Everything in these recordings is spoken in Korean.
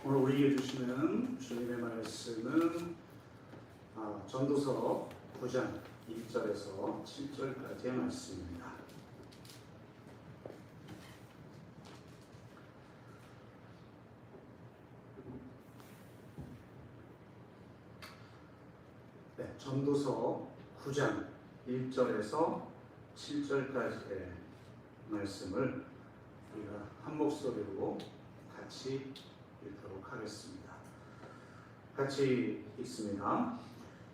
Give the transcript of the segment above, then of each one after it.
오늘 우리에게 주시는 주님의 말씀은 전도서 9장 1절에서 7절까지의 말씀입니다. 네, 전도서 9장 1절에서 7절까지의 말씀을 우리가 한 목소리로 같이 읽도록 하겠습니다. 같이 읽습니다.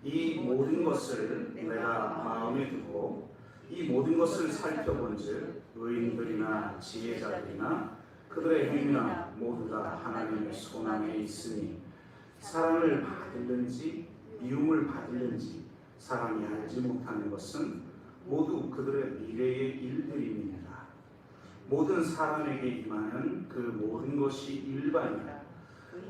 이 모든 것을 내가 마음에 두고 이 모든 것을 살펴본즉 의인들이나 지혜자들이나 그들의 행위나 모두 다 하나님의 손 안에 있으니 사랑을 받을는지 미움을 받을는지 사람이 알지 못하는 것은 모두 그들의 미래의 일들이니라. 모든 사람에게 임하는 그 모든 것이 일반이라.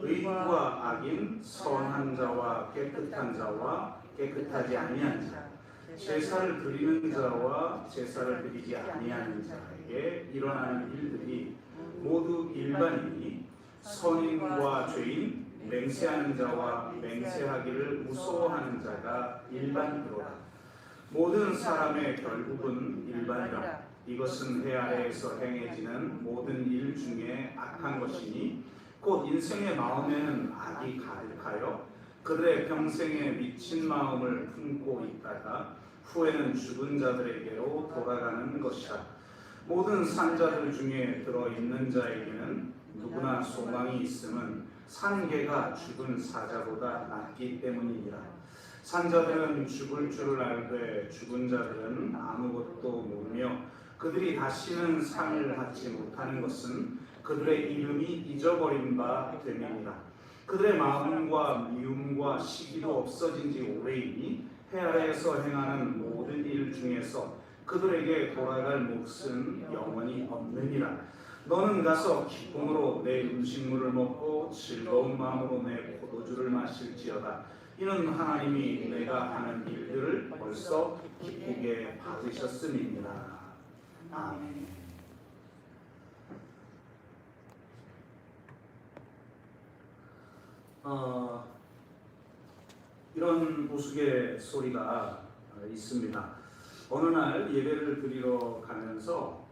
의인과 악인, 선한 자와 깨끗한 자와 깨끗하지 아니한 자, 제사를 드리는 자와 제사를 드리지 아니하는 자에게 일어나는 일들이 모두 일반이니 선인과 죄인, 맹세하는 자와 맹세하기를 무서워하는 자가 일반이로다. 모든 사람의 결국은 일반이라. 이것은 해 아래에서 행해지는 모든 일 중에 악한 것이니 곧 인생의 마음에는 악이 가득하여 그들의 평생에 미친 마음을 품고 있다가 후에는 죽은 자들에게로 돌아가는 것이라. 모든 산자들 중에 들어있는 자에게는 누구나 소망이 있음은 산개가 죽은 사자보다 낫기 때문이니라. 산자들은 죽을 줄을 알되 죽은 자들은 아무것도 모르며 그들이 다시는 상을 받지 못하는 것은 그들의 이름이 잊어버린 바 됨이니라. 그들의 마음과 미움과 시기도 없어진 지 오래이니 해 아래에서 행하는 모든 일 중에서 그들에게 돌아갈 몫은 영원히 없느니라. 너는 가서 기쁨으로 내 음식물을 먹고 즐거운 마음으로 내 포도주를 마실지어다. 이는 하나님이 내가 하는 일들을 벌써 기쁘게 받으셨음이니라. 아멘. 이런 우스갯소리가 있습니다. 어느 날 예배를 드리러 가면서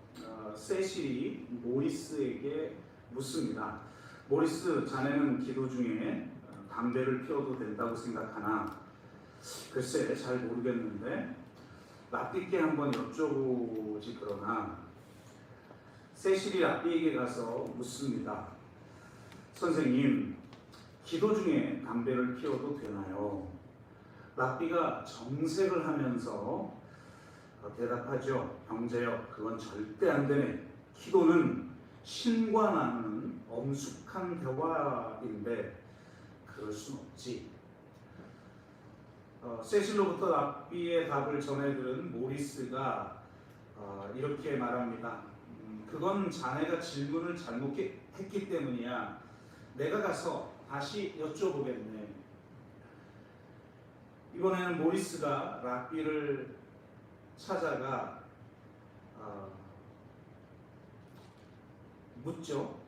세실이 모리스에게 묻습니다. 모리스, 자네는 기도 중에 담배를 피워도 된다고 생각하나? 글쎄 잘 모르겠는데 랍비께 한번 여쭤보지. 그러나 세실이 랍비에게 가서 묻습니다. 선생님, 기도 중에 담배를 피워도 되나요? 랍비가 정색을 하면서 대답하죠. 형제여, 그건 절대 안 되네. 기도는 신과 나누는 엄숙한 대화인데 그럴 순 없지. 세실로부터 랍비의 답을 전해들은 모리스가 이렇게 말합니다. 그건 자네가 질문을 잘못했기 때문이야. 내가 가서 다시 여쭤보겠네. 이번에는 모리스가 랍비를 찾아가 묻죠.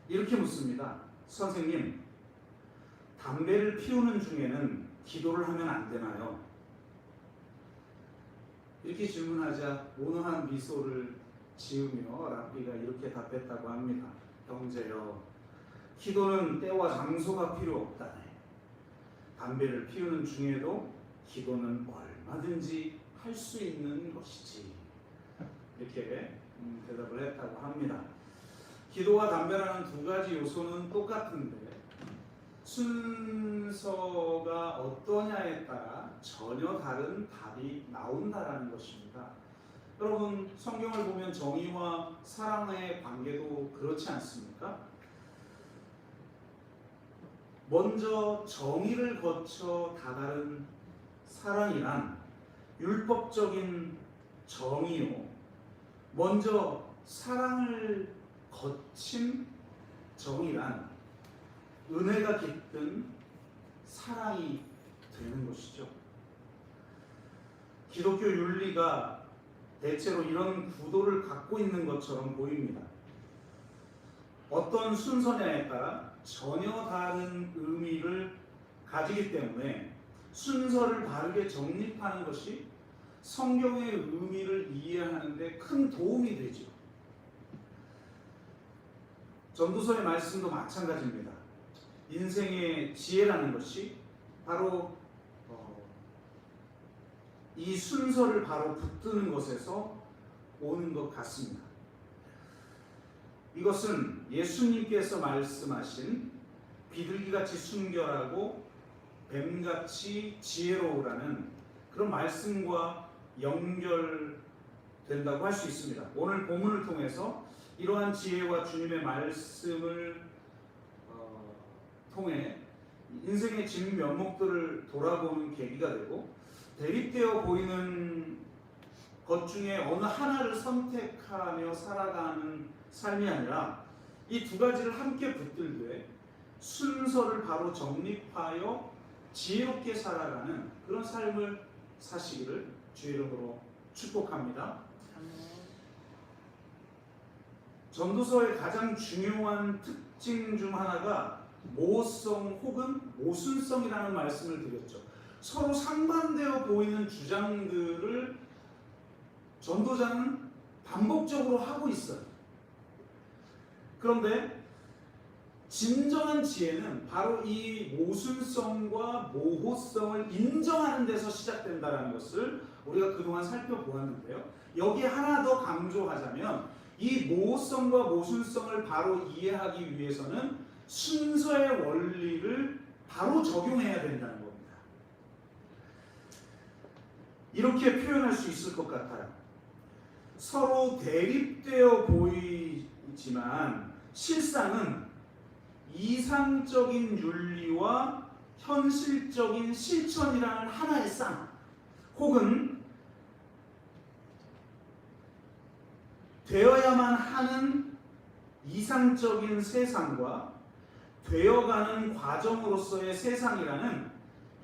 이렇게 묻습니다. 선생님, 담배를 피우는 중에는 기도를 하면 안 되나요? 이렇게 질문하자 온화한 미소를 지으며 랍비가 이렇게 답했다고 합니다. 형제여, 기도는 때와 장소가 필요 없다네. 담배를 피우는 중에도 기도는 얼마든지 할 수 있는 것이지. 이렇게 대답을 했다고 합니다. 기도와 담배라는 두 가지 요소는 똑같은데 순서가 어떠냐에 따라 전혀 다른 답이 나온다라는 것입니다. 여러분, 성경을 보면 정의와 사랑의 관계도 그렇지 않습니까? 먼저 정의를 거쳐 다다른 사랑이란 율법적인 정의요, 먼저 사랑을 거친 정의란 은혜가 깃든 사랑이 되는 것이죠. 기독교 윤리가 대체로 이런 구도를 갖고 있는 것처럼 보입니다. 어떤 순서냐에 따라 전혀 다른 의미를 가지기 때문에 순서를 바르게 정립하는 것이 성경의 의미를 이해하는 데 큰 도움이 되죠. 전도서의 말씀도 마찬가지입니다. 인생의 지혜라는 것이 바로 이 순서를 바로 붙드는 것에서 오는 것 같습니다. 이것은 예수님께서 말씀하신 비둘기같이 순결하고 뱀같이 지혜로우라는 그런 말씀과 연결된다고 할 수 있습니다. 오늘 본문을 통해서 이러한 지혜와 주님의 말씀을 통해 인생의 진면목들을 돌아보는 계기가 되고, 대립되어 보이는 것 중에 어느 하나를 선택하며 살아가는 삶이 아니라 이 두 가지를 함께 붙들되 순서를 바로 정립하여 지혜롭게 살아가는 그런 삶을 사시기를 주의 이름으로 축복합니다. 전도서의 가장 중요한 특징 중 하나가 모성 혹은 모순성이라는 말씀을 드렸죠. 서로 상반되어 보이는 주장들을 전도자는 반복적으로 하고 있어요. 그런데 진정한 지혜는 바로 이 모순성과 모호성을 인정하는 데서 시작된다는 것을 우리가 그동안 살펴보았는데요. 여기에 하나 더 강조하자면 이 모호성과 모순성을 바로 이해하기 위해서는 순서의 원리를 바로 적용해야 된다는 겁니다. 이렇게 표현할 수 있을 것 같아요. 서로 대립되어 보이지만 실상은 이상적인 윤리와 현실적인 실천이라는 하나의 쌍, 혹은 되어야만 하는 이상적인 세상과 되어가는 과정으로서의 세상이라는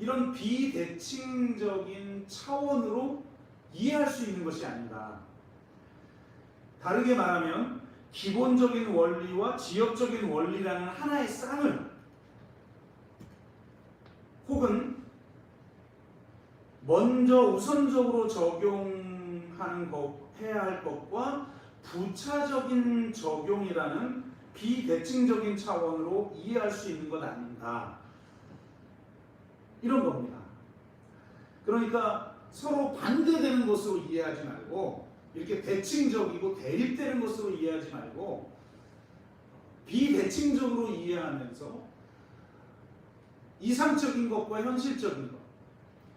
이런 비대칭적인 차원으로 이해할 수 있는 것이 아닌가. 다르게 말하면 기본적인 원리와 지역적인 원리라는 하나의 쌍을, 혹은 먼저 우선적으로 적용하는 것, 해야 할 것과 부차적인 적용이라는 비대칭적인 차원으로 이해할 수 있는 것 아닌가, 이런 겁니다. 그러니까 서로 반대되는 것으로 이해하지 말고, 이렇게 대칭적이고 대립되는 것으로 이해하지 말고 비대칭적으로 이해하면서 이상적인 것과 현실적인 것,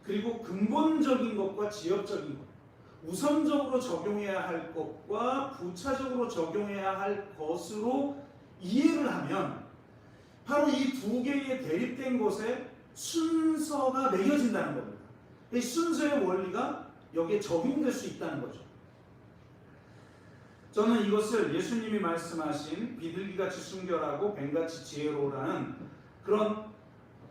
그리고 근본적인 것과 지역적인 것, 우선적으로 적용해야 할 것과 부차적으로 적용해야 할 것으로 이해를 하면 바로 이 두 개의 대립된 것에 순서가 매겨진다는 겁니다. 이 순서의 원리가 여기에 적용될 수 있다는 거죠. 저는 이것을 예수님이 말씀하신 비둘기같이 순결하고 뱀같이 지혜로우라는 그런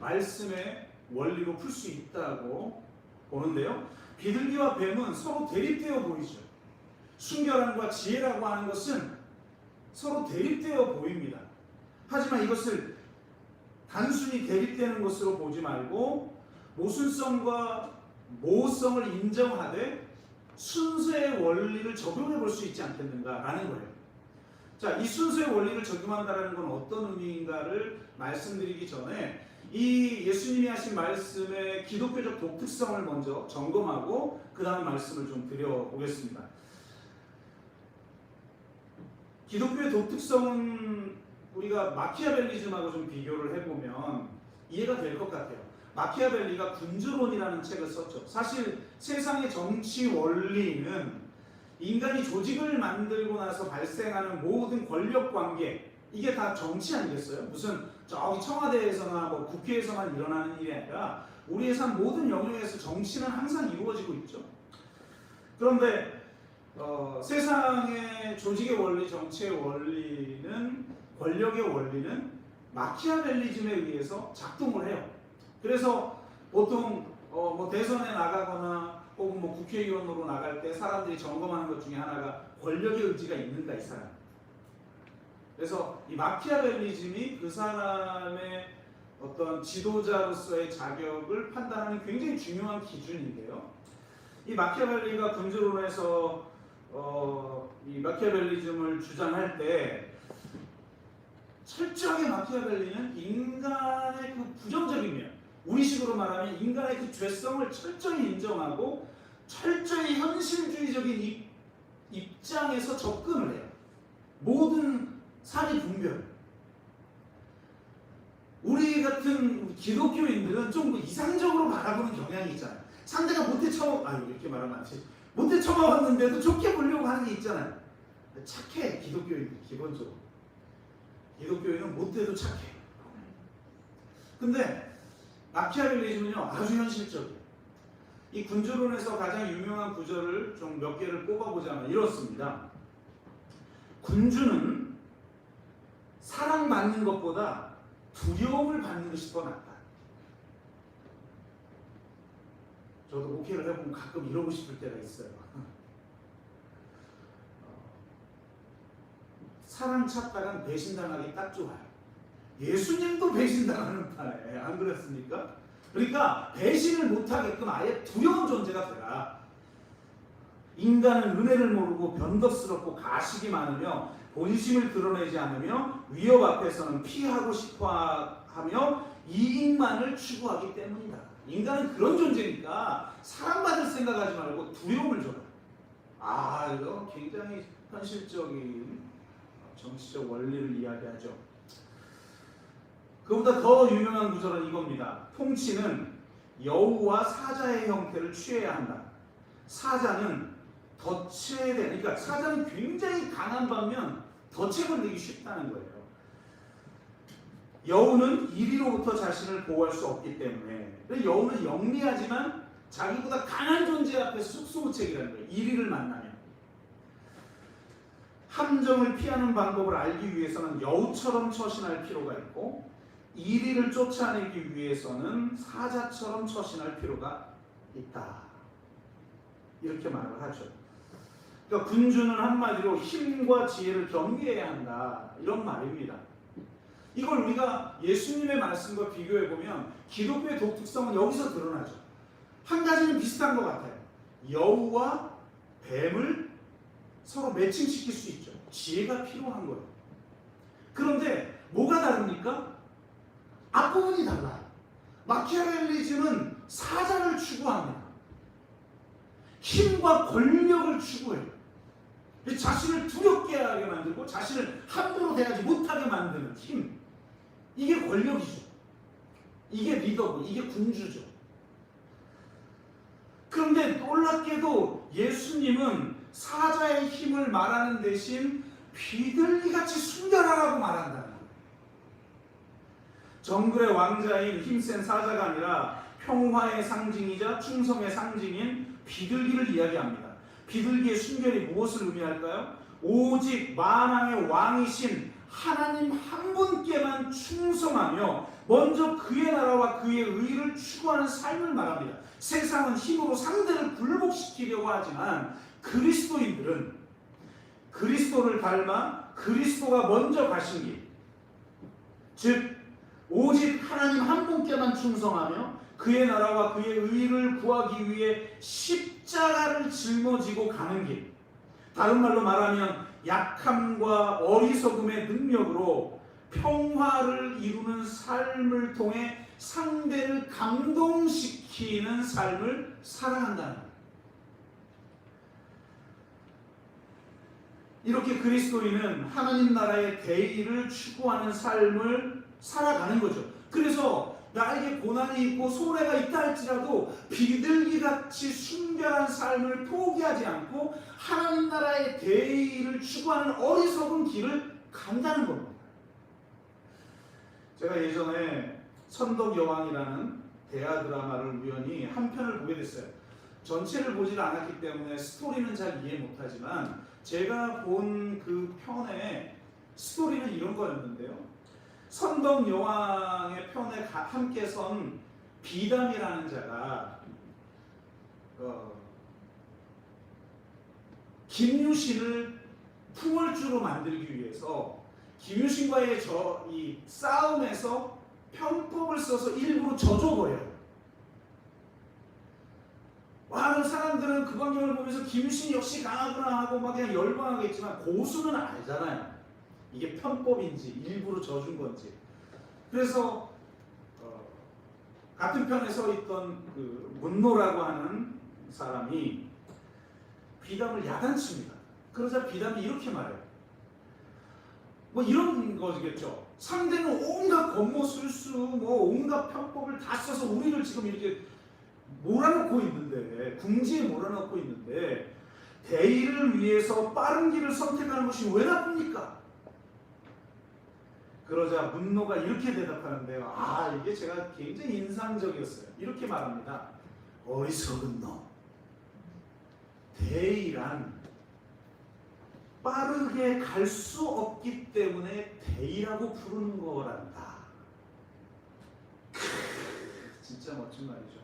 말씀의 원리로 풀 수 있다고 보는데요. 비둘기와 뱀은 서로 대립되어 보이죠. 순결함과 지혜라고 하는 것은 서로 대립되어 보입니다. 하지만 이것을 단순히 대립되는 것으로 보지 말고 모순성과 모호성을 인정하되 순서의 원리를 적용해 볼 수 있지 않겠는가라는 거예요. 자, 이 순서의 원리를 적용한다는 건 어떤 의미인가를 말씀드리기 전에 이 예수님이 하신 말씀의 기독교적 독특성을 먼저 점검하고 그 다음 말씀을 좀 드려보겠습니다. 기독교의 독특성은 우리가 마키아벨리즘하고 좀 비교를 해보면 이해가 될 것 같아요. 마키아벨리가 군주론이라는 책을 썼죠. 사실 세상의 정치 원리는 인간이 조직을 만들고 나서 발생하는 모든 권력 관계, 이게 다 정치 아니겠어요? 무슨 저기 청와대에서나 뭐 국회에서만 일어나는 일이 아니라 우리의 삶 모든 영역에서 정치는 항상 이루어지고 있죠. 그런데 세상의 조직의 원리, 정치의 원리는, 권력의 원리는 마키아벨리즘에 의해서 작동을 해요. 그래서 보통 뭐 대선에 나가거나 혹은 뭐 국회의원으로 나갈 때 사람들이 점검하는 것 중에 하나가 권력의 의지가 있는가, 이 사람. 그래서 이 마키아벨리즘이 그 사람의 어떤 지도자로서의 자격을 판단하는 굉장히 중요한 기준인데요. 이 마키아벨리가 군주론에서 이 마키아벨리즘을 주장할 때 철저하게 마키아벨리는 인간의 그 부정적인 면, 우리식으로 말하면 인간의 그 죄성을 철저히 인정하고 철저히 현실주의적인 입장에서 접근을 해요. 모든 사리 분별. 우리 같은 기독교인들은 좀 이상적으로 바라보는 경향이 있잖아요. 상대가 못해 이렇게 말하면 안 되지. 못해 처먹었는데도 좋게 보려고 하는 게 있잖아요. 착해, 기독교인들 기본적으로. 기독교인은 못해도 착해. 근데 마키아벨리즘은요 아주 현실적이에요. 이 군주론에서 가장 유명한 구절을 좀 몇 개를 뽑아보자면 이렇습니다. 군주는 사랑받는 것보다 두려움을 받는 것이 더 낫다. 저도 목회를 해보면 가끔 이러고 싶을 때가 있어요. 사랑 찾다간 배신당하기 딱 좋아요. 예수님도 배신당하는 판에 안 그랬습니까? 그러니까 배신을 못하게끔 아예 두려운 존재가 되라. 인간은 은혜를 모르고 변덕스럽고 가식이 많으며 본심을 드러내지 않으며 위협 앞에서는 피하고 싶어하며 이익만을 추구하기 때문이다. 인간은 그런 존재니까 사랑받을 생각하지 말고 두려움을 줘라. 이거 굉장히 현실적인 정치적 원리를 이야기하죠. 그보다 더 유명한 구절은 이겁니다. 통치는 여우와 사자의 형태를 취해야 한다. 사자는 덫에 대한, 그러니까 사자는 굉장히 강한 반면 덫에 걸리기 쉽다는 거예요. 여우는 이리로부터 자신을 보호할 수 없기 때문에, 여우는 영리하지만 자기보다 강한 존재 앞에서 속수무책이라는 거예요. 이리를 만나면. 함정을 피하는 방법을 알기 위해서는 여우처럼 처신할 필요가 있고, 이리를 쫓아내기 위해서는 사자처럼 처신할 필요가 있다. 이렇게 말을 하죠. 그러니까 군주는 한마디로 힘과 지혜를 겸비해야 한다. 이런 말입니다. 이걸 우리가 예수님의 말씀과 비교해보면 기독교의 독특성은 여기서 드러나죠. 한 가지는 비슷한 것 같아요. 여우와 뱀을 서로 매칭시킬 수 있죠. 지혜가 필요한 거예요. 그런데 뭐가 다릅니까? 앞부분이 달라요. 마키아벨리즘은 사자를 추구합니다. 힘과 권력을 추구해요. 자신을 두렵게 하게 만들고 자신을 함부로 대하지 못하게 만드는 힘. 이게 권력이죠. 이게 리더고 이게 군주죠. 그런데 놀랍게도 예수님은 사자의 힘을 말하는 대신 비둘기같이 순결하라고 말한다는 거예요. 정글의 왕자인 힘센 사자가 아니라 평화의 상징이자 충성의 상징인 비둘기를 이야기합니다. 비둘기의 순결이 무엇을 의미할까요? 오직 만왕의 왕이신 하나님 한 분께만 충성하며 먼저 그의 나라와 그의 의를 추구하는 삶을 말합니다. 세상은 힘으로 상대를 굴복시키려고 하지만 그리스도인들은 그리스도를 닮아 그리스도가 먼저 가신 길, 즉 오직 하나님 한 분께만 충성하며 그의 나라와 그의 의를 구하기 위해 십자가를 짊어지고 가는 길, 다른 말로 말하면 약함과 어리석음의 능력으로 평화를 이루는 삶을 통해 상대를 감동시키는 삶을 살아간다는 거예요. 이렇게 그리스도인은 하나님 나라의 대의를 추구하는 삶을 살아가는 거죠. 그래서 나에게 고난이 있고 손해가 있다 할지라도 비둘기같이 순결한 삶을 포기하지 않고 하나님 나라의 대의를 추구하는 어리석은 길을 간다는 겁니다. 제가 예전에 선덕여왕이라는 대하 드라마를 우연히 한 편을 보게 됐어요. 전체를 보질 않았기 때문에 스토리는 잘 이해 못하지만 제가 본 그 편의 스토리는 이런 거였는데요. 선덕여왕의 편에 함께 선 비담이라는 자가 김유신을 풍월주로 만들기 위해서 김유신과의 이 싸움에서 편법을 써서 일부러 져줘버려요. 많은 사람들은 그 광경을 보면서 김유신 역시 강하구나 하고 막 그냥 열광하겠지만 고수는 알잖아요. 이게 편법인지 일부러 져준 건지. 그래서 같은 편에 서 있던 그 문노라고 하는 사람이 비담을 야단칩니다. 그러자 비담이 이렇게 말해요. 뭐 이런 거겠죠. 상대는 온갖 권모술수, 뭐 온갖 편법을 다 써서 우리를 지금 이렇게 몰아넣고 있는데, 궁지에 몰아넣고 있는데 대의를 위해서 빠른 길을 선택하는 것이 왜 나쁩니까? 그러자 문노가 이렇게 대답하는데요. 이게 제가 굉장히 인상적이었어요. 이렇게 말합니다. 어리석은 놈. 대의란 빠르게 갈 수 없기 때문에 대의라고 부르는 거란다. 진짜 멋진 말이죠.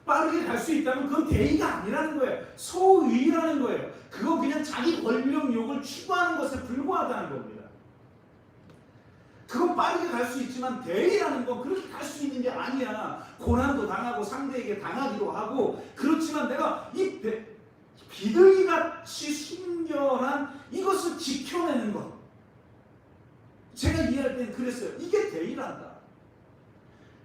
빠르게 갈 수 있다면 그건 대의가 아니라는 거예요. 소의라는 거예요. 그거 그냥 자기 권력욕을 추구하는 것에 불과하다는 겁니다. 그건 빠르게 갈 수 있지만 대의라는 건 그렇게 갈 수 있는 게 아니야. 고난도 당하고 상대에게 당하기도 하고, 그렇지만 내가 이 비둘기같이 순결한 이것을 지켜내는 것, 제가 이해할 때는 그랬어요. 이게 대의란다.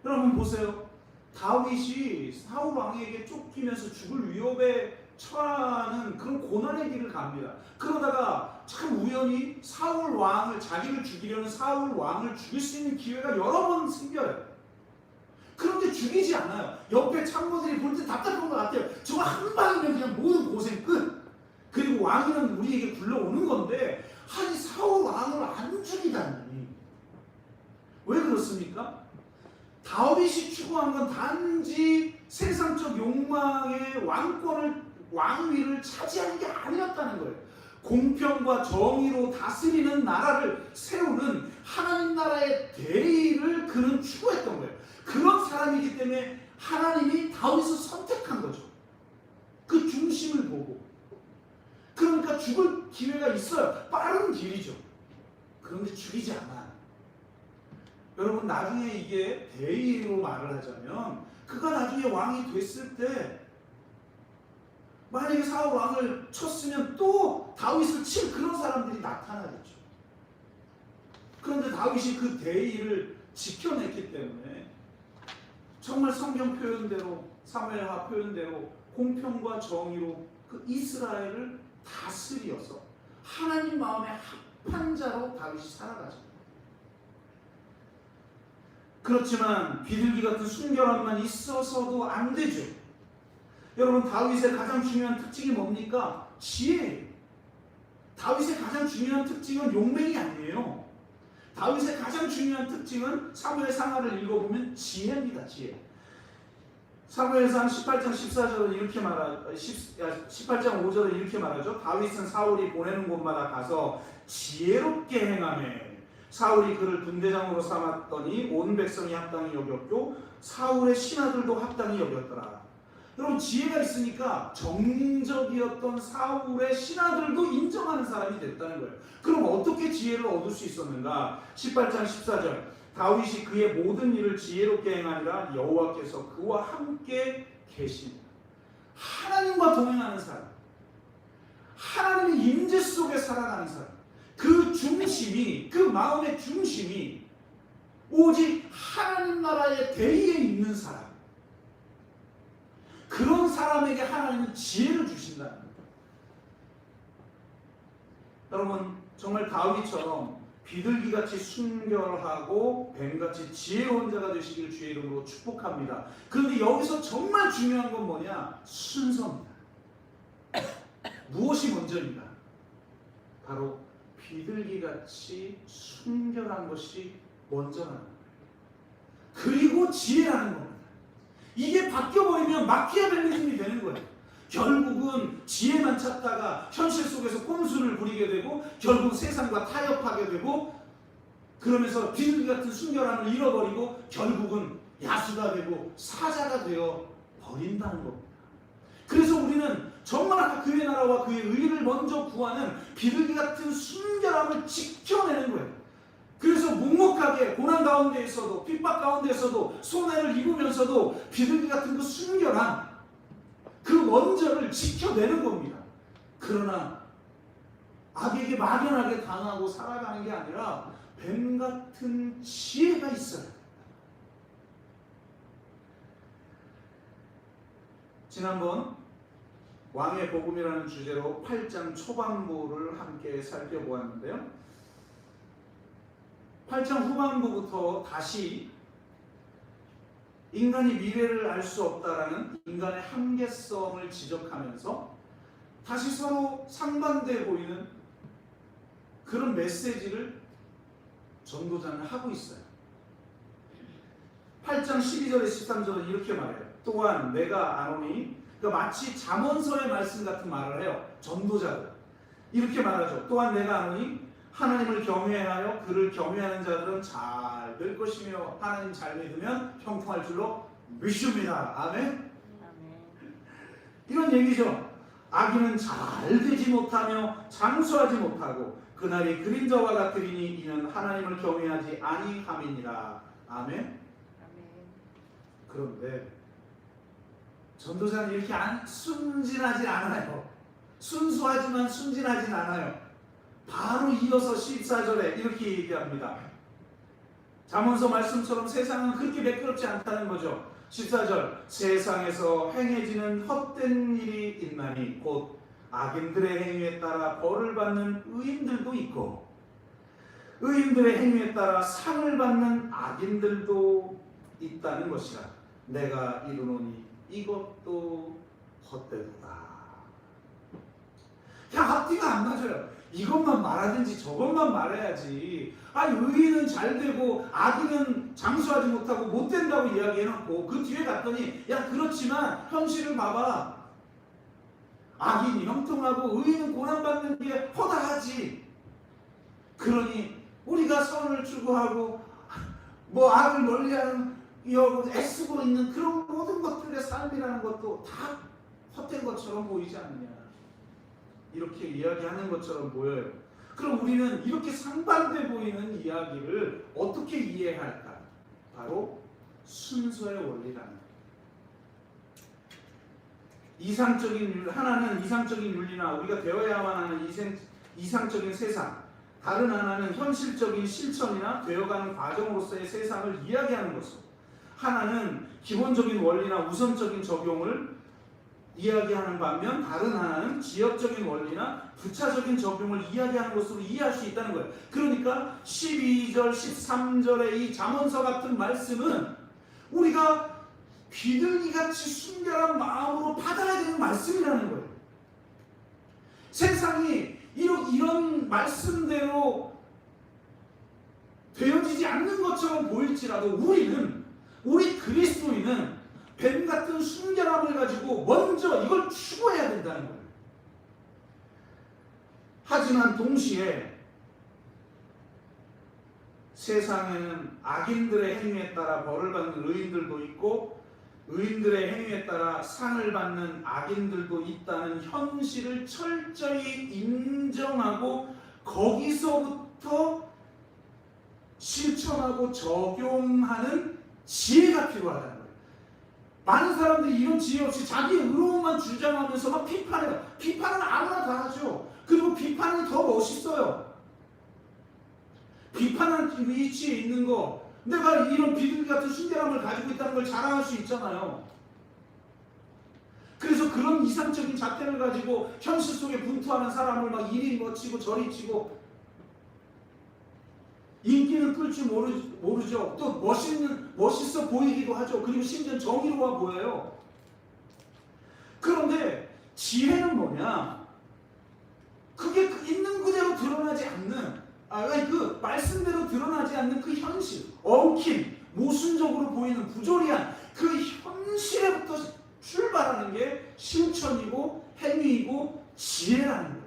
여러분 보세요. 다윗이 사울 왕에게 쫓기면서 죽을 위협에 처하는 그런 고난의 길을 갑니다. 그러다가 참 우연히 사울 왕을, 자기를 죽이려는 사울 왕을 죽일 수 있는 기회가 여러 번 생겨요. 그런데 죽이지 않아요. 옆에 참모들이 볼 때 답답한 것 같아요. 저거 한 방이면 그냥 모든 고생 끝. 그리고 왕은 우리에게 불러오는 건데, 아니 사울 왕을 안 죽이다니. 왜 그렇습니까? 다윗이 추구한 건 단지 세상적 욕망의 왕위를 차지하는 게 아니었다는 거예요. 공평과 정의로 다스리는 나라를 세우는 하나님 나라의 대의를 그는 추구했던 거예요. 그런 사람이기 때문에 하나님이 다윗을 선택한 거죠. 그 중심을 보고. 그러니까 죽을 기회가 있어요. 빠른 길이죠. 그런데 죽이지 않아. 여러분 나중에 이게 대의로 말을 하자면, 그가 나중에 왕이 됐을 때 만약에 사울 왕을 쳤으면 또 다윗을 칠 그런 사람들이 나타나겠죠. 그런데 다윗이 그 대의를 지켜냈기 때문에 정말 성경 표현대로, 사무엘하 표현대로 공평과 정의로 그 이스라엘을 다스려서 하나님 마음에 합한 자로 다윗이 살아가죠. 그렇지만 비둘기 같은 순결함만 있어서도 안 되죠. 여러분 다윗의 가장 중요한 특징이 뭡니까? 지혜예요. 다윗의 가장 중요한 특징은 용맹이 아니에요. 다윗의 가장 중요한 특징은 사무엘 상하를 읽어보면 지혜입니다. 지혜. 사무엘상 18장 14절은 이렇게 18장 5절은 이렇게 말하죠. 다윗은 사울이 보내는 곳마다 가서 지혜롭게 행하며 사울이 그를 군대장으로 삼았더니 온 백성이 합당히 여겼고 사울의 신하들도 합당히 여겼더라. 여러분 지혜가 있으니까 정적이었던 사울의 신하들도 인정하는 사람이 됐다는 거예요. 그럼 어떻게 지혜를 얻을 수 있었는가? 18장 14절 다윗이 그의 모든 일을 지혜롭게 행하니라 여호와께서 그와 함께 계시니라. 하나님과 동행하는 사람, 하나님의 임재 속에 살아가는 사람, 그 중심이, 그 마음의 중심이 오직 하나님 나라의 대의에 있는 사람, 그런 사람에게 하나님은 지혜를 주신다는 거예요. 여러분 정말 다윗처럼 비둘기같이 순결하고 뱀같이 지혜로운 자가 되시길 주의 이름으로 축복합니다. 그런데 여기서 정말 중요한 건 뭐냐? 순서입니다. 무엇이 먼저입니다? 바로 비둘기같이 순결한 것이 먼저라는 거예요. 그리고 지혜라는 겁니다. 이게 바뀌어버리면 마키아벨리즘이 되는 거예요. 결국은 지혜만 찾다가 현실 속에서 꼼수를 부리게 되고 결국 세상과 타협하게 되고 그러면서 비둘기 같은 순결함을 잃어버리고 결국은 야수가 되고 사자가 되어 버린다는 겁니다. 그래서 우리는 정말 그의 나라와 그의 의를 먼저 구하는 비둘기 같은 순결함을 지켜내는 거예요. 그래서 묵묵하게 고난 가운데에서도 핍박 가운데에서도 손해를 입으면서도 비둘기 같은 그 순결한 그 원절을 지켜내는 겁니다. 그러나 악에게 막연하게 당하고 살아가는 게 아니라 뱀 같은 지혜가 있어요. 지난번 왕의 복음이라는 주제로 8장 초반부를 함께 살펴보았는데요. 8장 후반부부터 다시 인간이 미래를 알 수 없다라는 인간의 한계성을 지적하면서 다시 서로 상반돼 보이는 그런 메시지를 전도자는 하고 있어요. 8장 12절에 13절은 이렇게 말해요. 또한 내가 아노니, 그러니까 마치 잠언서의 말씀 같은 말을 해요. 전도자들 이렇게 말하죠. 또한 내가 아노니 하나님을 경외하여 그를 경외하는 자들은 잘 될 것이며 하나님 잘 믿으면 형통할 줄로 믿습니다. 아멘? 이런 얘기죠. 악인은 잘 되지 못하며 장수하지 못하고 그날이 그림자와 같으리니 이는 하나님을 경외하지 아니함이니라. 아멘? 그런데 전도자는 이렇게 순진하지 않아요. 순수하지만 순진하진 않아요. 바로 이어서 14절에 이렇게 얘기합니다. 잠언서 말씀처럼 세상은 그렇게 매끄럽지 않다는 거죠. 14절 세상에서 행해지는 헛된 일이 있나니 곧 악인들의 행위에 따라 벌을 받는 의인들도 있고 의인들의 행위에 따라 상을 받는 악인들도 있다는 것이라. 내가 이르노니 이것도 헛되도다. 그냥 앞뒤가 안 맞아요. 이것만 말하든지 저것만 말해야지. 의인은 잘 되고 악인은 장수하지 못하고 못 된다고 이야기해놓고 그 뒤에 갔더니 야 그렇지만 현실을 봐봐. 악인이 형통하고 의인은 고난받는 게 허다하지. 그러니 우리가 선을 추구하고 악을 멀리하는 애쓰고 있는 그런 모든 것들의 삶이라는 것도 다 헛된 것처럼 보이지 않느냐. 이렇게 이야기하는 것처럼 보여요. 그럼 우리는 이렇게 상반돼 보이는 이야기를 어떻게 이해할까? 바로 순서의 원리라는 거예요. 하나는 이상적인 윤리나 우리가 되어야만 하는 이상적인 세상, 다른 하나는 현실적인 실천이나 되어가는 과정으로서의 세상을 이야기하는 것이고, 하나는 기본적인 원리나 우선적인 적용을 이야기하는 반면 다른 하나는 지역적인 원리나 부차적인 적용을 이야기하는 것으로 이해할 수 있다는 거예요. 그러니까 12절, 13절의 이 잠언서 같은 말씀은 우리가 비둘기같이 순결한 마음으로 받아야 되는 말씀이라는 거예요. 세상이 이런 말씀대로 되어지지 않는 것처럼 보일지라도 우리 그리스도인은 뱀 같은 순결함을 가지고 먼저 이걸 추구해야 된다는 거예요. 하지만 동시에 세상에는 악인들의 행위에 따라 벌을 받는 의인들도 있고 의인들의 행위에 따라 상을 받는 악인들도 있다는 현실을 철저히 인정하고 거기서부터 실천하고 적용하는 지혜가 필요하다는 거예요. 많은 사람들이 이런 지혜 없이 자기 의로움만 주장하면서 막 비판해요. 비판은 아무나 다 하죠. 그리고 비판이 더 멋있어요. 비판하는 위치에 있는 거, 내가 이런 비둘기 같은 순결함을 가지고 있다는 걸 자랑할 수 있잖아요. 그래서 그런 이상적인 잣대를 가지고 현실 속에 분투하는 사람을 막 이리 치고 저리 치고 인기는 끌 줄 모르죠. 또 멋있어 보이기도 하죠. 그리고 심지어 정의로워 보여요. 그런데 지혜는 뭐냐? 그게 있는 그대로 드러나지 않는, 그 말씀대로 드러나지 않는 그 현실, 엉킴, 모순적으로 보이는 부조리한 그 현실에부터 출발하는 게 실천이고 행위이고 지혜라는 거예요.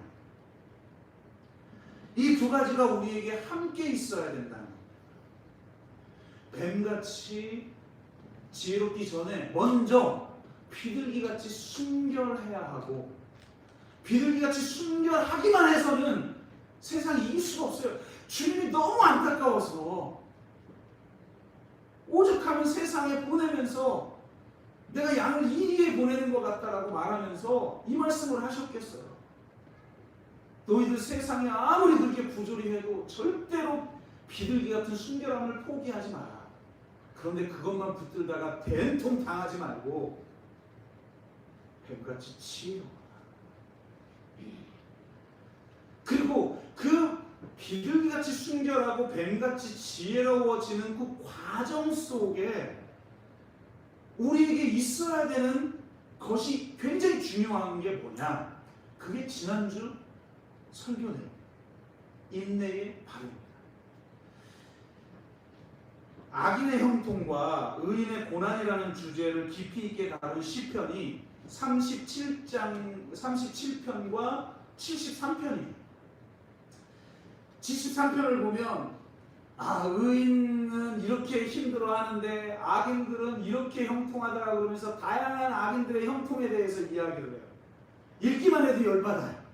이 두 가지가 우리에게 함께 있어야 된다는 거예요. 뱀같이 지혜롭기 전에 먼저 비둘기같이 순결해야 하고, 비둘기같이 순결하기만 해서는 세상이 이길 수가 없어요. 주님이 너무 안타까워서 오죽하면 세상에 보내면서 내가 양을 이리에 보내는 것 같다라고 말하면서 이 말씀을 하셨겠어요. 너희들 세상에 아무리 그렇게 부조리 해도 절대로 비둘기 같은 순결함을 포기하지 마라. 그런데 그것만 붙들다가 된통 당하지 말고 뱀같이 지혜로워라. 그리고 그 비둘기같이 순결하고 뱀같이 지혜로워지는 그 과정 속에 우리에게 있어야 되는 것이 굉장히 중요한 게 뭐냐? 그게 지난주 설교 내용, 인내의 발휘입니다. 악인의 형통과 의인의 고난이라는 주제를 깊이 있게 다룬 시편이 37편과 73편이에요. 73편을 보면 의인은 이렇게 힘들어하는데 악인들은 이렇게 형통하더라고 그러면서 다양한 악인들의 형통에 대해서 이야기를 해요. 읽기만 해도 열받아요.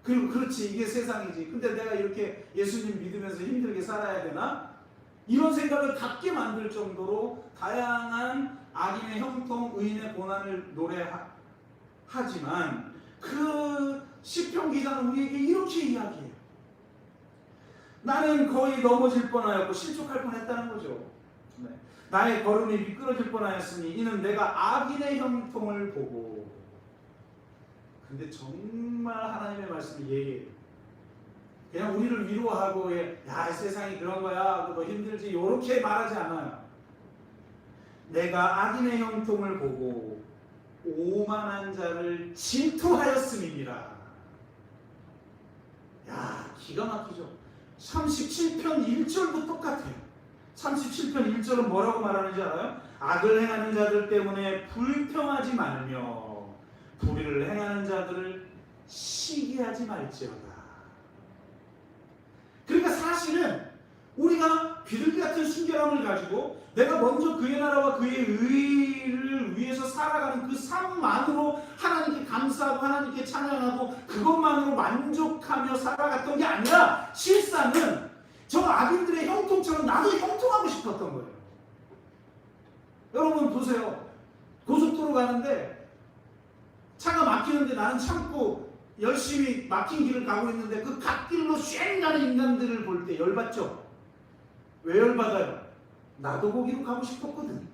그리고 그렇지, 이게 세상이지. 근데 내가 이렇게 예수님 믿으면서 힘들게 살아야 되나? 이런 생각을 갖게 만들 정도로 다양한 악인의 형통, 의인의 고난을 노래하지만 그 시편 기자는 우리에게 이렇게 이야기해요. 나는 거의 넘어질 뻔하였고 실족할 뻔했다는 거죠. 네. 나의 걸음이 미끄러질 뻔하였으니 이는 내가 악인의 형통을 보고. 근데 정말 하나님의 말씀이 예예요. 그냥 우리를 위로하고 야 세상이 그런 거야 너 힘들지 이렇게 말하지 않아요. 내가 악인의 형통을 보고 오만한 자를 질투하였음이니라. 야 기가 막히죠. 37편 1절도 똑같아요. 37편 1절은 뭐라고 말하는지 알아요? 악을 행하는 자들 때문에 불평하지 말며 불의를 행하는 자들을 시기하지 말지어다. 그러니까 사실은 우리가 비둘기 같은 순결함을 가지고 내가 먼저 그의 나라와 그의 의를 위해서 살아가는 그 삶만으로 하나님께 감사하고 하나님께 찬양하고 그것만으로 만족하며 살아갔던 게 아니라 실상은 저 악인들의 형통처럼 나도 형통하고 싶었던 거예요. 여러분 보세요. 고속도로 가는데 차가 막히는데 나는 참고 열심히 막힌 길을 가고 있는데 그 갓길로 쉔 가는 인간들을 볼 때 열받죠? 왜 열받아요? 나도 거기로 가고 싶었거든.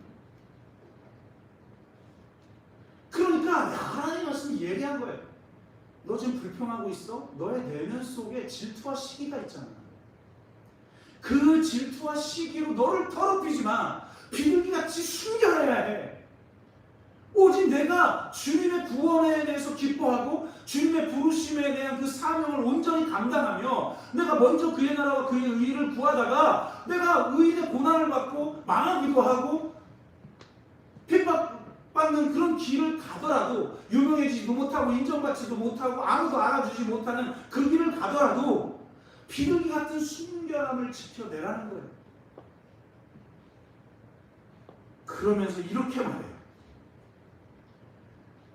그러니까 하나님 말씀이 예리한 거예요. 너 지금 불평하고 있어? 너의 내면 속에 질투와 시기가 있잖아. 그 질투와 시기로 너를 더럽히지 마. 비둘기같이 순결해야 해. 오직 내가 주님의 구원에 대해서 기뻐하고 주님의 부르심에 대한 그 사명을 온전히 감당하며 내가 먼저 그의 나라와 그의 의를 구하다가 내가 의인의 고난을 받고 망하기도 하고 핍박받는 그런 길을 가더라도 유명해지지도 못하고 인정받지도 못하고 아무도 알아주지 못하는 그 길을 가더라도 비둘기 같은 순결함을 지켜내라는 거예요. 그러면서 이렇게 말해요.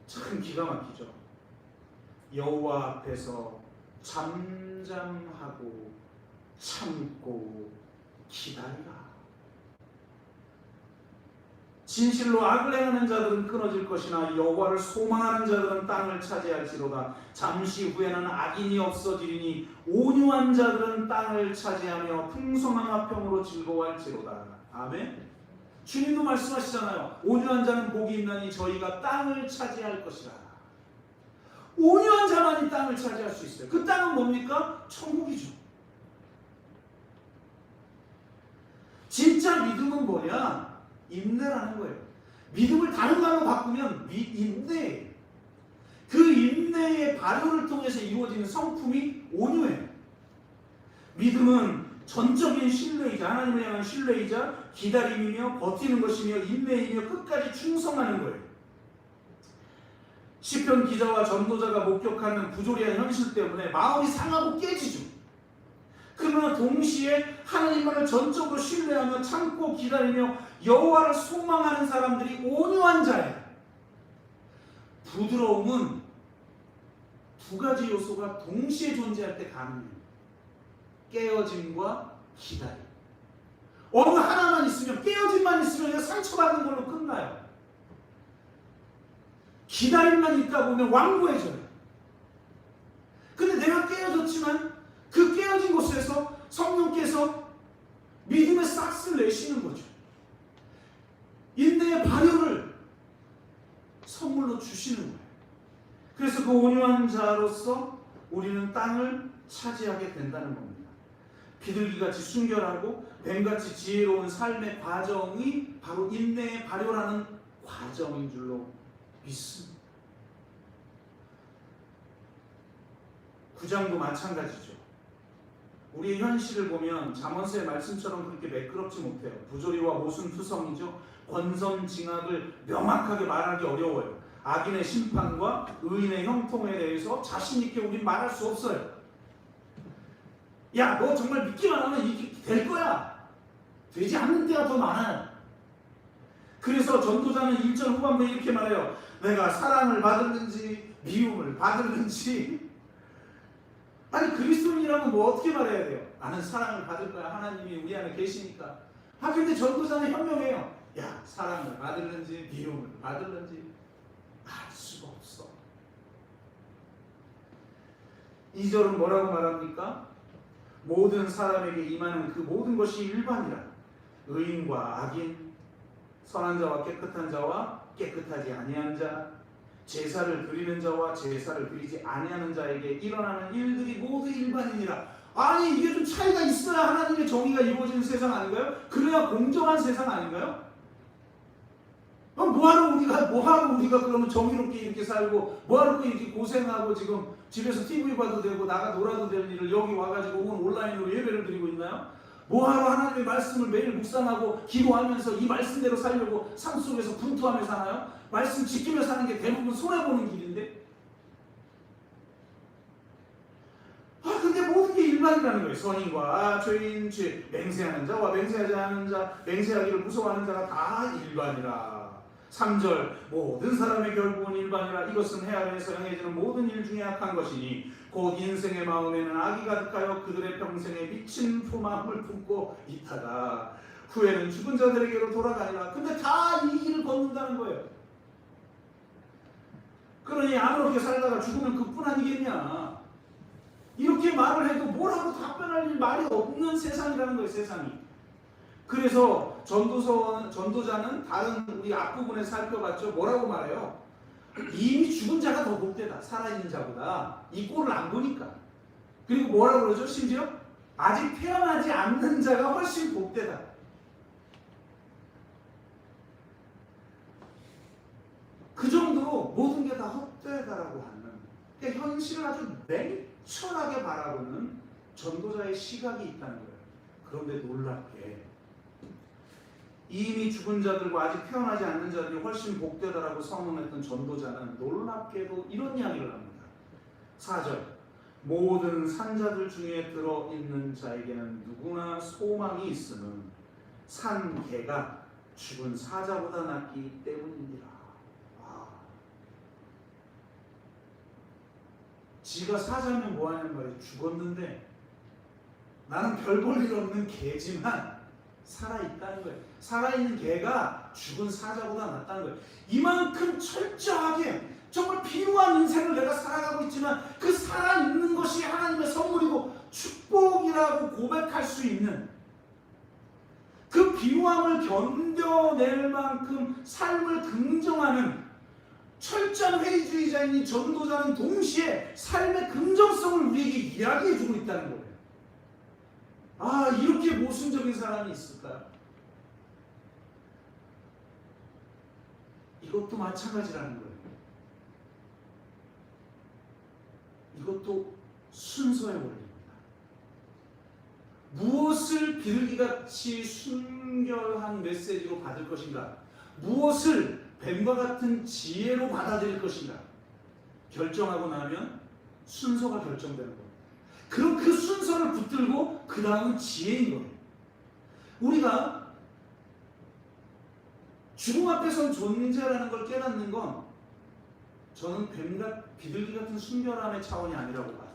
참 기가 막히죠. 여호와 앞에서 잠잠하고 참고 기다리라. 진실로 악을 행하는 자들은 끊어질 것이나 여호와를 소망하는 자들은 땅을 차지할지로다. 잠시 후에는 악인이 없어지리니 온유한 자들은 땅을 차지하며 풍성한 화평으로 즐거워할지로다. 아멘. 주님도 말씀하시잖아요. 온유한 자는 복이 있나니 저희가 땅을 차지할 것이라. 온유한 자만이 땅을 차지할 수 있어요. 그 땅은 뭡니까? 천국이죠. 진짜 믿음은 뭐냐? 인내라는 거예요. 믿음을 다른 말로 바꾸면 인내. 그 인내의 발효를 통해서 이루어지는 성품이 온유해요. 믿음은 전적인 신뢰이자 하나님을 향한 신뢰이자 기다림이며 버티는 것이며 인내이며 끝까지 충성하는 거예요. 시편 기자와 전도자가 목격하는 부조리한 현실 때문에 마음이 상하고 깨지죠. 그러나 동시에 하나님만을 전적으로 신뢰하며 참고 기다리며 여호와를 소망하는 사람들이 온유한 자예요. 부드러움은 두 가지 요소가 동시에 존재할 때 가능해요. 깨어짐과 기다림. 어느 하나만 있으면, 깨어짐만 있으면 그냥 상처받는 걸로 끝나요. 기다림만 있다 보면 완고해져요. 근데 내가 깨어졌지만 그 깨어진 곳에서 성령께서 믿음의 싹스를 내시는 거죠. 인내의 발효를 선물로 주시는 거예요. 그래서 그 온유한 자로서 우리는 땅을 차지하게 된다는 겁니다. 비둘기같이 순결하고 뱀같이 지혜로운 삶의 과정이 바로 인내의 발효라는 과정인 줄로 믿습니다. 9장도 마찬가지죠. 우리의 현실을 보면 잠언서의 말씀처럼 그렇게 매끄럽지 못해요. 부조리와 모순투성이죠. 권선징악을 명확하게 말하기 어려워요. 악인의 심판과 의인의 형통에 대해서 자신 있게 우린 말할 수 없어요. 야, 너 정말 믿기만 하면 이게 될 거야. 되지 않는 때가 더 많아요. 그래서 전도자는 1절 후반부에 이렇게 말해요. 내가 사랑을 받을는지 미움을 받을는지. 아니, 그리스도인이라면 뭐 어떻게 말해야 돼요? 나는 사랑을 받을 거야. 하나님이 우리 안에 계시니까. 근데 전도자는 현명해요. 야, 사랑을 받을는지 미움을 받을는지 알 수가 없어. 2절은 뭐라고 말합니까? 모든 사람에게 임하는 그 모든 것이 일반이라. 의인과 악인, 선한 자와 깨끗한 자와 깨끗하지 아니한 자, 제사를 드리는 자와 제사를 드리지 아니하는 자에게 일어나는 일들이 모두 일반이니라. 아니, 이게 좀 차이가 있어야 하나님의 정의가 이루어지는 세상 아닌가요? 그래야 공정한 세상 아닌가요? 뭐하러 우리가 그러면 정의롭게 이렇게 살고, 뭐하러 이렇게 고생하고 지금 집에서 TV 봐도 되고 나가 놀아도 될 일을 여기 와가지고 혹은 온라인으로 예배를 드리고 있나요? 뭐하러 하나님의 말씀을 매일 묵상하고 기도하면서 이 말씀대로 살려고 삶 속에서 분투하며 사나요? 말씀 지키며 사는 게 대부분 손해보는 길인데. 근데 모든 게 일반이라는 거예요. 선인과 죄인, 맹세하는 자와 맹세하지 않은 자, 맹세하기를 무서워하는 자가 다 일반이라. 3절 모든 사람의 결국은 일반이라. 이것은 해 아래에서 행해지는 모든 일 중에 악한 것이니 곧 인생의 마음에는 악이 가득하여 그들의 평생에 미친 마음을 품고 있다가 후에는 죽은 자들에게로 돌아가니라. 근데 다 이 길을 걷는다는 거예요. 그러니 아무렇게 살다가 죽으면 그뿐 아니겠냐. 이렇게 말을 해도 뭐라고 답변할 말이 없는 세상이라는 거예요. 세상이. 그래서 전도자는 다른 우리 앞부분에 살펴봤죠. 뭐라고 말해요? 이미 죽은 자가 더 복되다. 살아있는 자보다. 이 꼴을 안 보니까. 그리고 뭐라고 그러죠? 심지어 아직 태어나지 않는 자가 훨씬 복되다. 그 정도로 모든 게 다 헛되다라고 하는, 그러니까 현실을 아주 냉철하게 바라보는 전도자의 시각이 있다는 거예요. 그런데 놀랍게 이미 죽은 자들과 아직 태어나지 않는 자들이 훨씬 복되다라고 선언했던 전도자는 놀랍게도 이런 이야기를 합니다. 4절 모든 산자들 중에 들어있는 자에게는 누구나 소망이 있음은 산 개가 죽은 사자보다 낫기 때문이니라. 지가 사자면 뭐하냐는 말이에요. 죽었는데 나는 별 볼 일 없는 개지만 살아있다는 거예요. 살아있는 개가 죽은 사자보다 낫다는 거예요. 이만큼 철저하게 정말 필요한 인생을 내가 살아가고 있지만 그 살아있는 것이 하나님의 선물이고 축복이라고 고백할 수 있는, 그 비루함을 견뎌낼 만큼 삶을 긍정하는 철저한 회의주의자인 이 전도자는 동시에 삶의 긍정성을 우리에게 이야기해주고 있다는 거예요. 이렇게 모순적인 사람이 있을까요? 이것도 마찬가지라는 거예요. 이것도 순서의 원리입니다. 무엇을 비둘기같이 순결한 메시지로 받을 것인가? 무엇을 뱀과 같은 지혜로 받아들일 것인가? 결정하고 나면 순서가 결정되는 거예요. 그럼 그 순서를 붙들고 그 다음은 지혜인 거예요. 우리가 죽음 앞에 선 존재라는 걸 깨닫는 건 저는 비둘기 같은 순결함의 차원이 아니라고 봐요.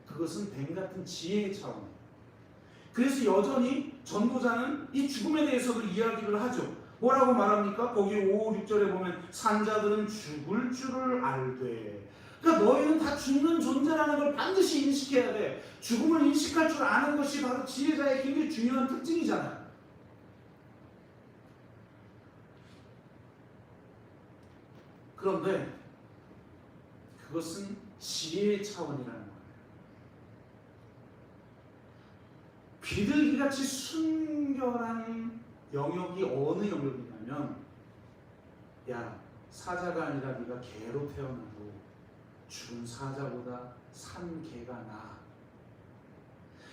그것은 뱀 같은 지혜의 차원이에요. 그래서 여전히 전도자는 이 죽음에 대해서도 이야기를 하죠. 뭐라고 말합니까? 거기 5, 6절에 보면 산자들은 죽을 줄을 알되. 그러니까 너희는 다 죽는 존재라는 걸 반드시 인식해야 돼. 죽음을 인식할 줄 아는 것이 바로 지혜자의 굉장히 중요한 특징이잖아요. 그런데 그것은 지혜의 차원이라는 거예요. 비둘기같이 순결한 영역이 어느 영역이냐면, 야, 사자가 아니라 네가 개로 태어나도 죽은 사자보다 산 개가 나아.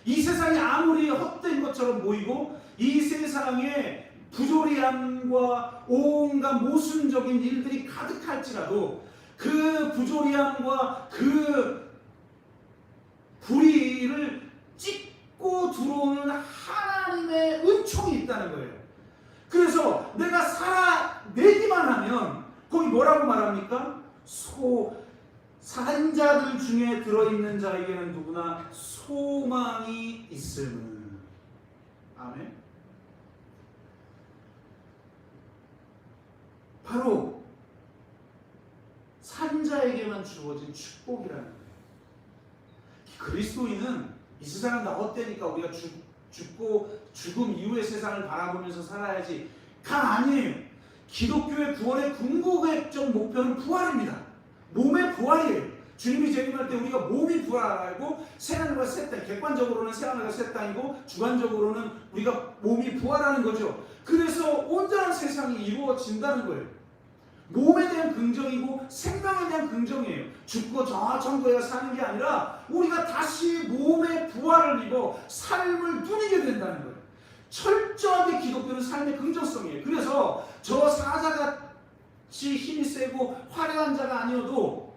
이 세상이 아무리 헛된 것처럼 보이고 이 세상에 부조리함과 온갖 모순적인 일들이 가득할지라도 그 부조리함과 그 불의를 찢고 들어오는 하나님의 은총이 있다는 거예요. 그래서 내가 살아내기만 하면 거기 뭐라고 말합니까? 산자들 중에 들어있는 자에게는 누구나 소망이 있음은. 아멘. 바로 산자에게만 주어진 축복이라는 거예요. 그리스도인은 이 세상은 다 헛되니까 우리가 죽고 죽음 이후의 세상을 바라보면서 살아야지 가 아니에요. 기독교의 구원의 궁극적 목표는 부활입니다. 몸의 부활이에요. 주님이 재림할 때 우리가 몸이 부활하고 새하늘과 새 땅, 객관적으로는 새하늘과 새 땅이고 주관적으로는 우리가 몸이 부활하는 거죠. 그래서 온전한 세상이 이루어진다는 거예요. 몸에 대한 긍정이고 생명에 대한 긍정이에요. 죽고 저 천국에 사는 게 아니라 우리가 다시 몸의 부활을 입어 삶을 누리게 된다는 거예요. 철저하게 기독교는 삶의 긍정성이에요. 그래서 저 사자같이 힘이 세고 화려한 자가 아니어도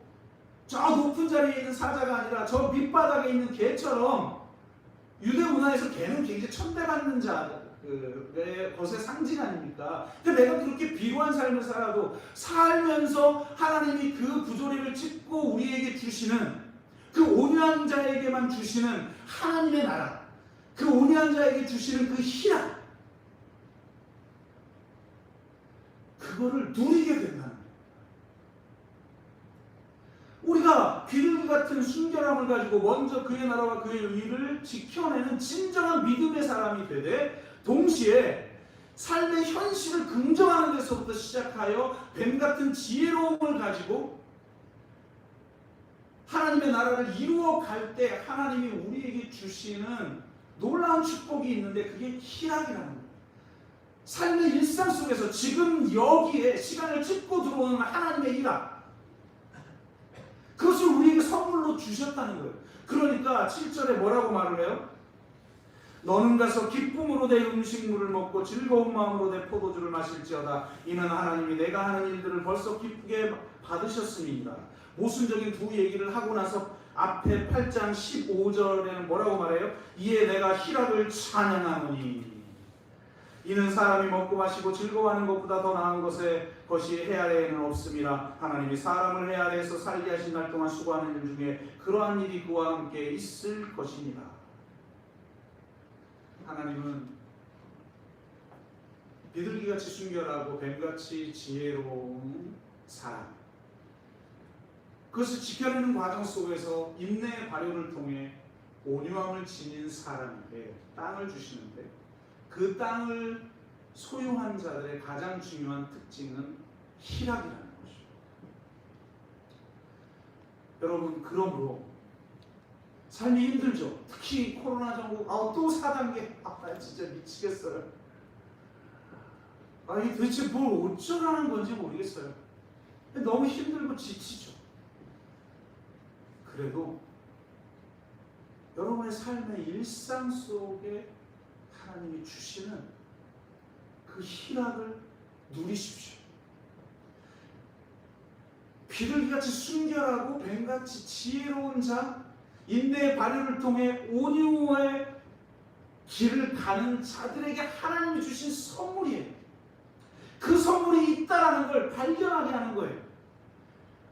저 높은 자리에 있는 사자가 아니라 저 밑바닥에 있는 개처럼, 유대 문화에서 개는 굉장히 천대받는 자, 것의 상징 아닙니까? 근데 내가 그렇게 비루한 삶을 살아도 살면서 하나님이 그 부조리를 찢고 우리에게 주시는 그 온유한 자에게만 주시는 하나님의 나라, 그 온유한 자에게 주시는 그 희락, 그거를 누리게 된다는 거예요. 우리가 비둘기 같은 순결함을 가지고 먼저 그의 나라와 그의 의를 지켜내는 진정한 믿음의 사람이 되되, 동시에 삶의 현실을 긍정하는 데서부터 시작하여 뱀 같은 지혜로움을 가지고 하나님의 나라를 이루어 갈 때 하나님이 우리에게 주시는 놀라운 축복이 있는데 그게 희락이라는 거예요. 삶의 일상 속에서 지금 여기에 시간을 찢고 들어오는 하나님의 희락, 그것을 우리에게 선물로 주셨다는 거예요. 그러니까 7절에 뭐라고 말을 해요? 너는 가서 기쁨으로 내 음식물을 먹고 즐거운 마음으로 내 포도주를 마실지어다. 이는 하나님이 내가 하는 일들을 벌써 기쁘게 받으셨음이니라. 모순적인 두 얘기를 하고 나서 앞에 8장 15절에는 뭐라고 말해요? 이에 내가 희락을 찬양하노니 이는 사람이 먹고 마시고 즐거워하는 것보다 더 나은 것이 해 아래에는 없음이라. 하나님이 사람을 해 아래에서 살게 하신 날 동안 수고하는 일 중에 그러한 일이 그와 함께 있을 것입니다. 하나님은 비둘기같이 순결하고 뱀같이 지혜로운 사람, 그것을 지켜내는 과정 속에서 인내의 발효를 통해 온유함을 지닌 사람에게 땅을 주시는데, 그 땅을 소유한 자들의 가장 중요한 특징은 희락이라는 것이죠. 여러분, 그러므로 삶이 힘들죠. 특히 코로나 전국, 또 4단계, 나 진짜 미치겠어요. 이게 도대체 뭘 어쩌라는 건지 모르겠어요. 너무 힘들고 지치죠. 그래도 여러분의 삶의 일상 속에 하나님이 주시는 그 희락을 누리십시오. 비둘기같이 순결하고 뱀같이 지혜로운 자, 인내의 발효를 통해 온유의 길을 가는 자들에게 하나님이 주신 선물이에요. 그 선물이 있다라는 걸 발견하게 하는 거예요.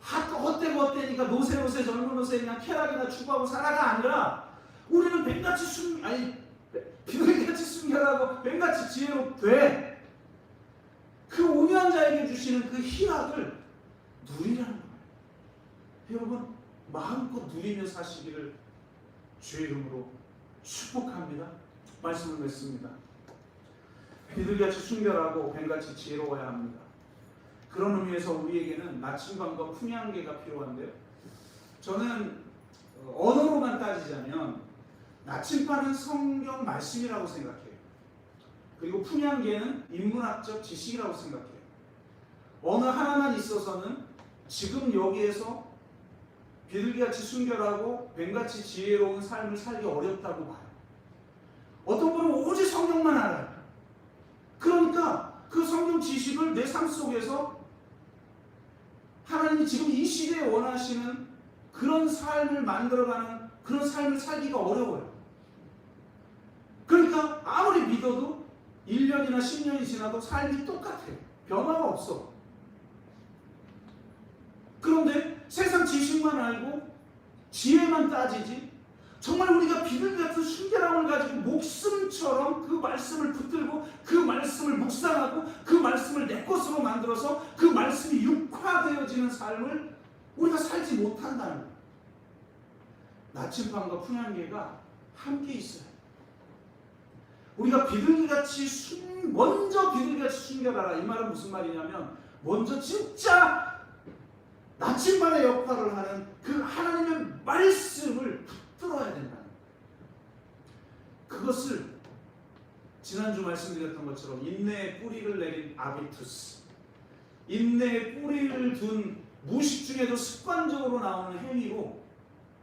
헛되니까 노세 젊은 노세 그냥 쾌락이나 추구하고 살아가 아니라, 우리는 뱀같이 비둘기같이 순결하고 뱀같이 지혜롭되 그 온유한 자에게 주시는 그 희락을 누리라는 거예요. 여러분 마음껏 누리며 사시기를 주의 이름으로 축복합니다. 말씀을 맺습니다. 비둘기같이 순결하고 뱀같이 지혜로워야 합니다. 그런 의미에서 우리에게는 나침반과 품양개가 필요한데요. 저는 언어로만 따지자면 나침반은 성경 말씀이라고 생각해요. 그리고 품양개는 인문학적 지식이라고 생각해요. 어느 하나만 있어서는 지금 여기에서 비둘기같이 순결하고 뱀같이 지혜로운 삶을 살기 어렵다고 봐요. 어떤 분은 오직 성경만 알아요. 그러니까 그 성경 지식을 내 삶 속에서 하나님이 지금 이 시대에 원하시는 그런 삶을 만들어가는 그런 삶을 살기가 어려워요. 그러니까 아무리 믿어도 1년이나 10년이 지나도 삶이 똑같아요. 변화가 없어. 그런데 세상 지식만 알고 지혜만 따지지 정말 우리가 비둘기 같은 순결함을 가지고 목숨처럼 그 말씀을 붙들고 그 말씀을 묵상하고 그 말씀을 내 것으로 만들어서 그 말씀이 육화되어지는 삶을 우리가 살지 못한다는 거예요. 나침반과 품양개가 함께 있어요. 우리가 비둘기같이 먼저 비둘기같이 순결하라. 이 말은 무슨 말이냐면 먼저 진짜 나침반의 역할을 하는 그 하나님의 말씀을 붙들어야 된다는 거예요. 그것을 지난주 말씀드렸던 것처럼 인내의 뿌리를 내린 아비투스, 인내의 뿌리를 둔 무식 중에도 습관적으로 나오는 행위로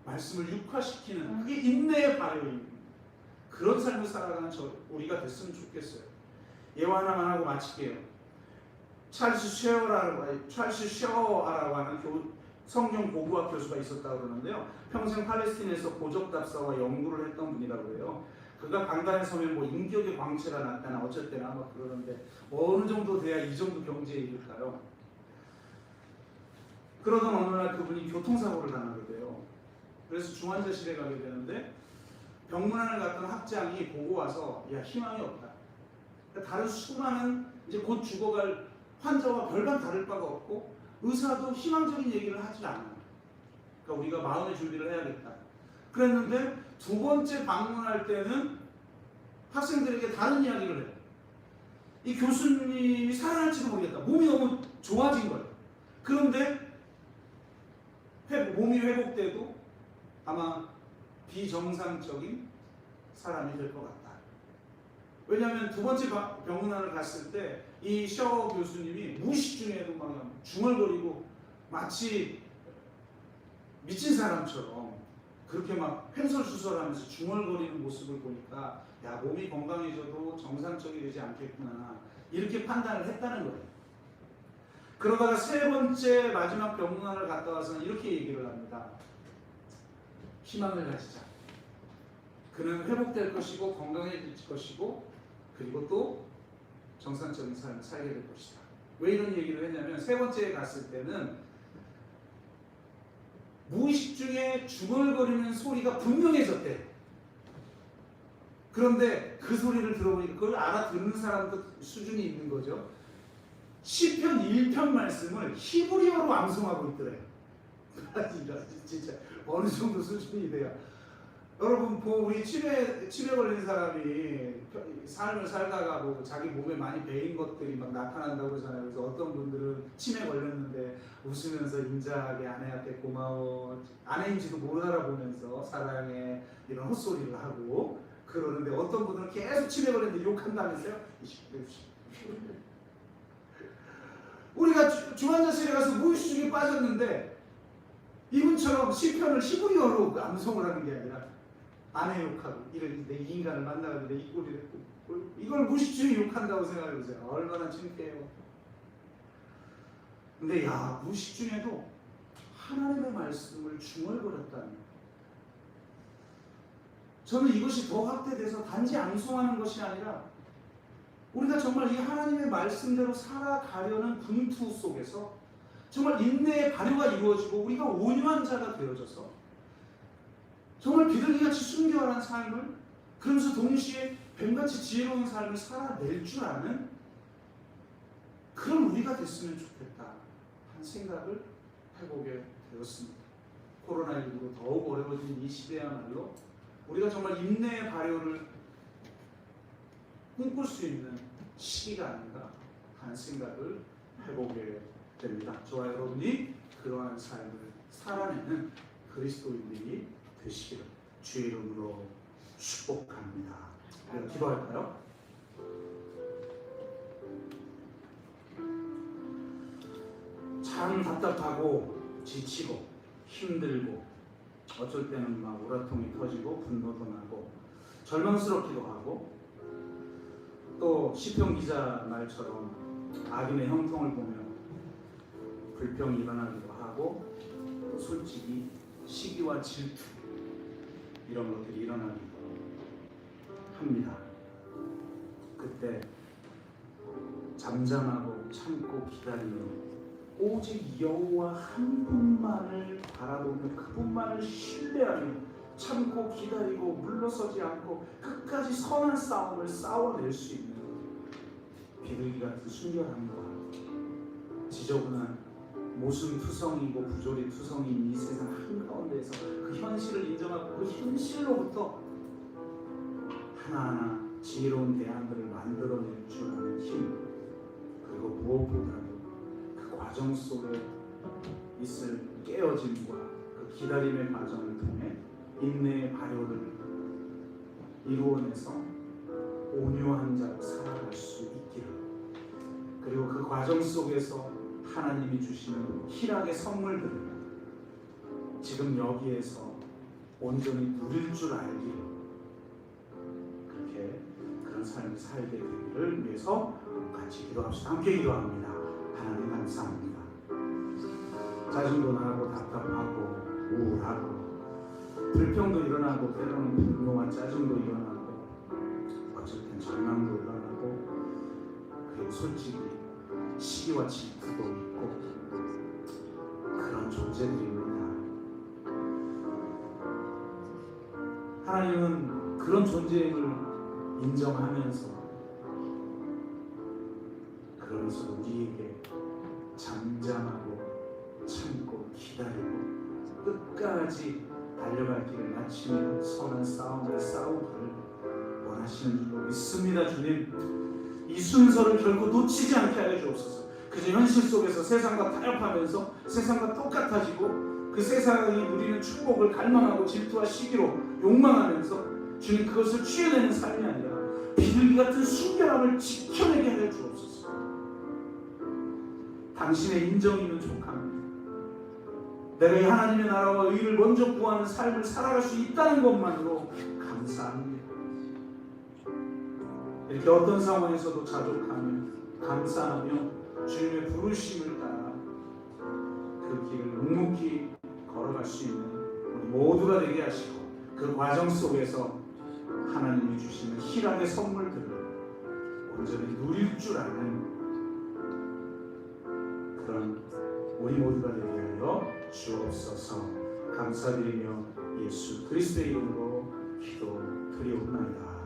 말씀을 육화시키는 그게 인내의 발효입니다. 그런 삶을 살아가는 우리가 됐으면 좋겠어요. 예화 하나만 하고 마칠게요. 찰스 쉐어라고 하는 성경 고고학 교수가 있었다고 그러는데요. 평생 팔레스틴에서 고적답사와 연구를 했던 분이라고 해요. 그가 강단에 서면 뭐 인격의 광채가 나타나 어쨌거나 막 그러는데 어느 정도 돼야 이 정도 경지에 이를까요? 그러던 어느 날 그분이 교통사고를 당하게 돼요. 그래서 중환자실에 가게 되는데 병문안을 갔던 학장이 보고 와서 야 희망이 없다. 그러니까 다른 수많은 이제 곧 죽어갈 환자와 별반 다를 바가 없고 의사도 희망적인 얘기를 하지 않아요. 그러니까 우리가 마음의 준비를 해야겠다. 그랬는데 두 번째 방문할 때는 학생들에게 다른 이야기를 해요. 이 교수님이 살아날지도 모르겠다. 몸이 너무 좋아진 거예요. 그런데 몸이 회복돼도 아마 비정상적인 사람이 될 것 같다. 왜냐하면 두 번째 병문안을 갔을 때 이 셔 교수님이 무식 중에도 막 중얼거리고 마치 미친 사람처럼 그렇게 막 횡설수설하면서 중얼거리는 모습을 보니까 야 몸이 건강해져도 정상적이 되지 않겠구나 이렇게 판단을 했다는 거예요. 그러다가 세 번째 마지막 병문안을 갔다 와서는 이렇게 얘기를 합니다. 희망을 가지자. 그는 회복될 것이고 건강해질 것이고 그리고 또 정상적인 삶을 살게 될 것이다. 왜 이런 얘기를 했냐면 세 번째에 갔을 때는 무의식 중에 중얼거리는 소리가 분명해졌대. 그런데 그 소리를 들어보니까 그걸 알아듣는 사람도 수준이 있는 거죠. 시편 1편 말씀을 히브리어로 암송하고 있더래요. 진짜 어느 정도 수준이 돼요. 여러분 우리 치매 걸린 사람이 삶을 살다가 뭐 자기 몸에 많이 배인 것들이 막 나타난다고 그러잖아요. 그래서 어떤 분들은 치매 걸렸는데 웃으면서 인자하게 아내한테 고마워, 아내인지도 못 알아보면서 사랑해 이런 헛소리를 하고 그러는데 어떤 분들은 계속 치매 걸렸는데 욕한다면서요. 우리가 중환자실에 가서 무의식 중에 빠졌는데 이분처럼 시편을 히브리어로 암송을 하는 게 아니라 아내 욕하고 이런 내 인간을 만나가지고 내 이 꼴이 됐고 이걸 무의식 중에 욕한다고 생각해보세요. 얼마나 창피해요. 근데 야 무의식 중에도 하나님의 말씀을 중얼거렸다니. 저는 이것이 더 확대돼서 단지 암송하는 것이 아니라 우리가 정말 이 하나님의 말씀대로 살아가려는 분투 속에서 정말 인내의 발효가 이루어지고 우리가 온유한 자가 되어져서 정말 비둘기같이 순결한 삶을 그러면서 동시에 뱀같이 지혜로운 삶을 살아낼 줄 아는 그런 우리가 됐으면 좋겠다 하는 생각을 해보게 되었습니다. 코로나19로 더욱 어려워진 이 시대야말로 우리가 정말 인내의 발효를 꿈꿀 수 있는 시기가 아닌가 하는 생각을 해보게 됩니다. 저와 여러분이 그러한 삶을 살아내는 그리스도인들이 되시기를 주의 이름으로 축복합니다. 우리가 기도할까요? 참 답답하고 지치고 힘들고 어쩔 때는 막 우라통이 터지고 분노도 나고 절망스럽기도 하고 또 시편 기자 말처럼 악인의 형통을 보며 불평이 일어나기도 하고 또 솔직히 시기와 질투 이런 것들이 일어나기도 합니다. 그때 잠잠하고 참고 기다리며 오직 여호와 한 분만을 바라보며 그분만을 신뢰하며 참고 기다리고 물러서지 않고 끝까지 선한 싸움을 싸워낼 수 있는 비둘기 같은 순결함과 지저분한 모순투성이고 부조리투성이인 이 세상 한가운데에서 그 현실을 인정하고 그 현실로부터 하나하나 지혜로운 대안들을 만들어낼 줄 아는 힘, 그리고 무엇보다도 그 과정 속에 있을 깨어짐과 그 기다림의 과정을 통해 인내의 발효를 이루어내서 온유한 자로 살아갈 수 있기를, 그리고 그 과정 속에서 하나님이 주시는 희락의 선물들을 지금 여기에서 온전히 누릴 줄 알기를, 그렇게 그런 삶을 살게 되기를 위해서 같이 기도합시다. 함께 기도합니다. 하나님 감사합니다. 짜증도 나고 답답하고 우울하고 불평도 일어나고 때로는 분노와 짜증도 일어나고 어쩔 땐 절망도 일어나고 그리고 솔직히 시기와 질투도 있고 그런 존재들입니다. 하나님은 그런 존재임을 인정하면서 그러면서 우리에게 잠잠하고 참고 기다리고 끝까지 달려갈 길을 마치는 선한 싸움을 싸우기를 원하시는 줄로 믿습니다. 주님, 이 순서를 결코 놓치지 않게 하여 주옵소서. 그저 현실 속에서 세상과 타협하면서 세상과 똑같아지고 그 세상이 누리는 축복을 갈망하고 질투와 시기로 욕망하면서 주님 그것을 취해내는 삶이 아니라 비둘기 같은 순결함을 지켜내게 하여 주옵소서. 당신의 인정이면 족합니다. 내가 이 하나님의 나라와 의를 먼저 구하는 삶을 살아갈 수 있다는 것만으로 감사합니다. 이렇게 어떤 상황에서도 자족하며 감사하며 주님의 부르심을 따라 그 길을 묵묵히 걸어갈 수 있는 우리 모두가 되게 하시고 그 과정 속에서 하나님이 주시는 희락의 선물들을 온전히 누릴 줄 아는 그런 우리 모두가 되게 하여 주옵소서. 감사드리며 예수 그리스도의 이름으로 기도드리옵나이다.